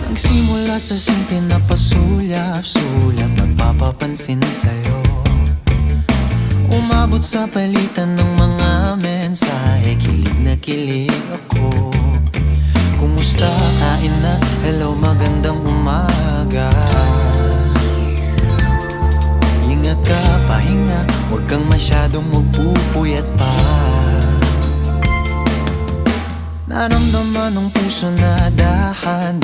Nagsimula sa simple na pasulyap-sulyap, nagpapapansin sa'yo. Umabot sa palitan ng mga mensahe, kilig na kilig ako. Kumusta, kain na, hello, magandang umaga. Ingat ka, pahinga, huwag kang masyadong magpupuyat pa. Naramdaman ng puso na dahan